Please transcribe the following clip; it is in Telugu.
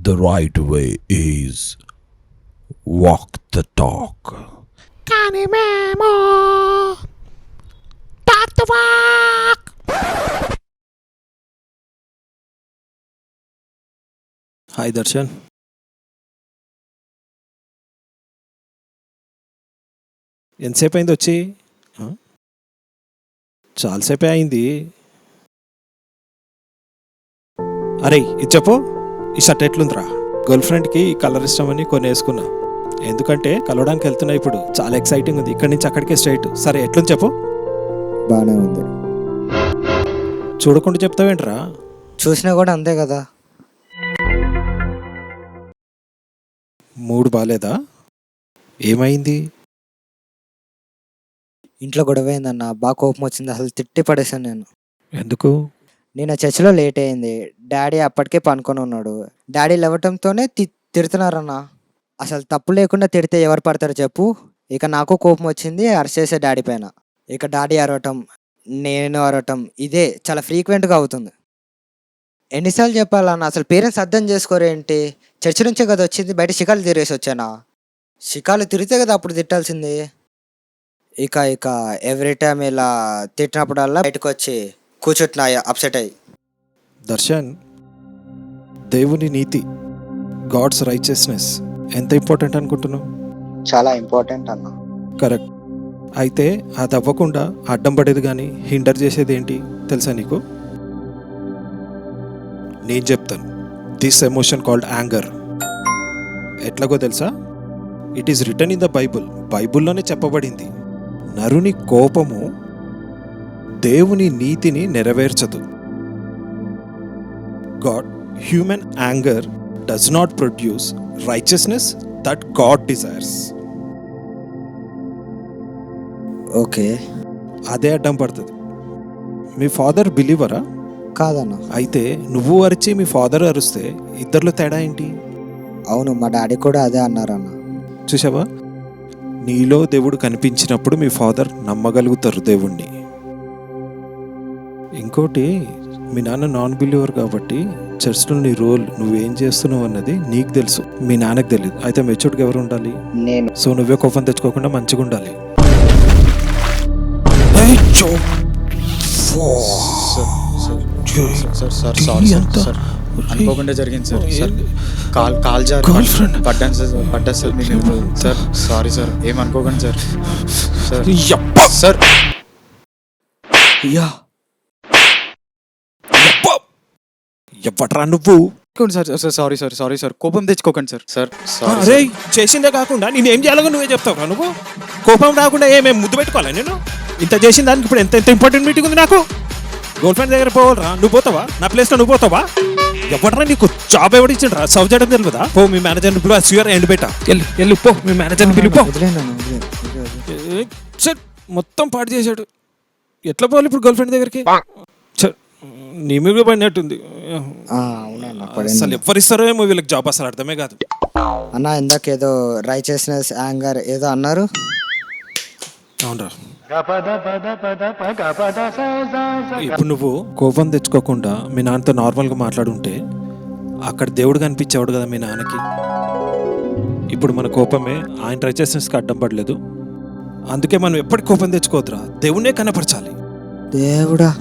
The right way is walk the talk. కానీ మేము talk the walk. Hi Darshan, ఎంతసేపు అయింది వచ్చి? చాలాసేపే అయింది. అరే ఇది చెప్పు, ఈ షర్ట్ ఎట్లుందిరా? గర్ల్ ఫ్రెండ్కి ఈ కలర్ ఇష్టమని కొన్ని వేసుకున్నా, ఎందుకంటే కలవడానికి వెళ్తున్నా. ఇప్పుడు చాలా ఎక్సైటింగ్ ఉంది, ఇక్కడి నుంచి అక్కడికే స్ట్రైట్. సరే ఎట్లుంది చెప్పు. బాగానే ఉంది. చూడకుండా చెప్తావేంట్రా? చూసినా కూడా అంతే కదా. మూడు బాగాలేదా? ఏమైంది? ఇంట్లో గొడవ అయిందన్న, బాగా కోపం వచ్చింది. అసలు తిట్టి పడేశాను నేను. ఎందుకు? నేను చర్చిలో లేట్ అయింది. డాడీ అప్పటికే పనుకొని ఉన్నాడు. డాడీ లేవటంతోనే తిడుతున్నారన్న. అసలు తప్పు లేకుండా తిడితే ఎవరు పడతారు చెప్పు. ఇక నాకు కోపం వచ్చింది, అరిచేసే డాడీ పైన. ఇక డాడీ అరవటం, నేను అరవటం, ఇదే చాలా ఫ్రీక్వెంట్గా అవుతుంది. ఎన్నిసార్లు చెప్పాలన్న? అసలు పేరెంట్స్ అర్థం చేసుకోరేంటి? చర్చి నుంచే కదా వచ్చింది, బయట షికాలు తిరిగేసి వచ్చానా? షికాలు తిరిగితే కదా అప్పుడు తిట్టాల్సింది. ఇక ఎవ్రీ టైం ఇలా తిట్టినప్పుడల్లా బయటకు వచ్చి కూర్చుంటున్నాయి అప్సెట్ అయ్యి. దర్శన్, దేవుని నీతి, గాడ్స్ రైచియస్నెస్ ఎంత ఇంపార్టెంట్ అనుకుంటున్నావు? చాలా ఇంపార్టెంట్ అన్న. కరెక్ట్. అయితే అది అవ్వకుండా అడ్డం పడేది కానీ హిండర్ చేసేది ఏంటి తెలుసా నీకు? నేను చెప్తాను. This emotion called anger. ఎట్లాగో తెలుసా? It is written in the Bible. బైబుల్లోనే చెప్పబడింది, నరుని కోపము దేవుని నీతిని నెరవేర్చదు. God human anger does not produce righteousness that God desires. Okay, అదే అడ్డం పడుతుంది. మీ ఫాదర్ బిలీవరా? కాదన్న. అయితే నువ్వు అరిచి మీ ఫాదర్ అరిస్తే ఇద్దరిలో తేడా ఏంటి? అవును, మా డాడీ కూడా అదే అన్నారన్న. చూసావా, నీలో దేవుడు కనిపించినప్పుడు మీ ఫాదర్ నమ్మగలుగుతారు దేవుణ్ణి. ఇంకోటి, మీ నాన్న నాన్ బిలీవర్ కాబట్టి చర్చ్లో నీ రోల్, నువ్వేం చేస్తున్నావు అన్నది నీకు తెలుసు, మీ నాన్నకు తెలియదు. అయితే మెచ్యూర్డ్గా ఎవరు ఉండాలి? నేను. సో నువ్వే కోపం తెచ్చుకోకుండా మంచిగా ఉండాలి. అనుకోకుండా జరిగింది సార్. సార్ కాల్ జారి పడ్డాను సార్. పడ్డా సార్. నేను సార్ సారీ సార్, ఏమనుకోకండి సార్. సార్ సార్ ఎవ్వట్రా నువ్వు? Sir sir sorry sir, sorry sir, కోపం తెచ్చుకోకండి సార్. సార్ అరే చేసిందే కాకుండా నేనేం చేయాలో నువ్వే చెప్తావురా? నువ్వు కోపం రాకుండా ఏమేమి ముద్దు పెట్టుకోవాలా? నేను ఇంత చేసిన దానికి ఇప్పుడు ఎంత ఇంపార్టెంట్ మీటింగ్ ఉంది నాకు. గర్ల్ ఫ్రెండ్ దగ్గర పోవాలరా? నువ్వు పోతావా? నా ప్లేస్లో నువ్వు పోతావా? ఎవడరా నీకు జాబ్ ఎవరు ఇచ్చిండ్రా? సర్వ్ చేయడం తెలియదా? పో మీ మేనేజర్ని పిలువ, స్యూర్ ఎండ్ పెట్టా. వెళ్ళి పో, మీ మేనేజర్ని పిలిపో. సార్ మొత్తం పాటు చేశాడు. ఎట్లా పోవాలి ఇప్పుడు గర్ల్ ఫ్రెండ్ దగ్గరికి? నీ మీద పడినట్టుంది. అసలు ఎవరిస్తారో ఏమో వీళ్ళకి జాబ్, అసలు అర్థమే కాదు. అన్న ఇందాక ఏదో రైచియస్నెస్, యాంగర్ ఏదో అన్నారు. అవునరా, ఇప్పుడు నువ్వు కోపం తెచ్చుకోకుండా మీ నాన్నతో నార్మల్గా మాట్లాడుంటే అక్కడ దేవుడు కనిపించేవాడు కదా మీ నాన్నకి. ఇప్పుడు మన కోపమే ఆయన రైచియస్నెస్కి అడ్డం పడలేదు. అందుకే మనం ఎప్పటికి కోపం తెచ్చుకోవద్దురా, దేవుణ్ణే కనపరచాలి. దేవుడా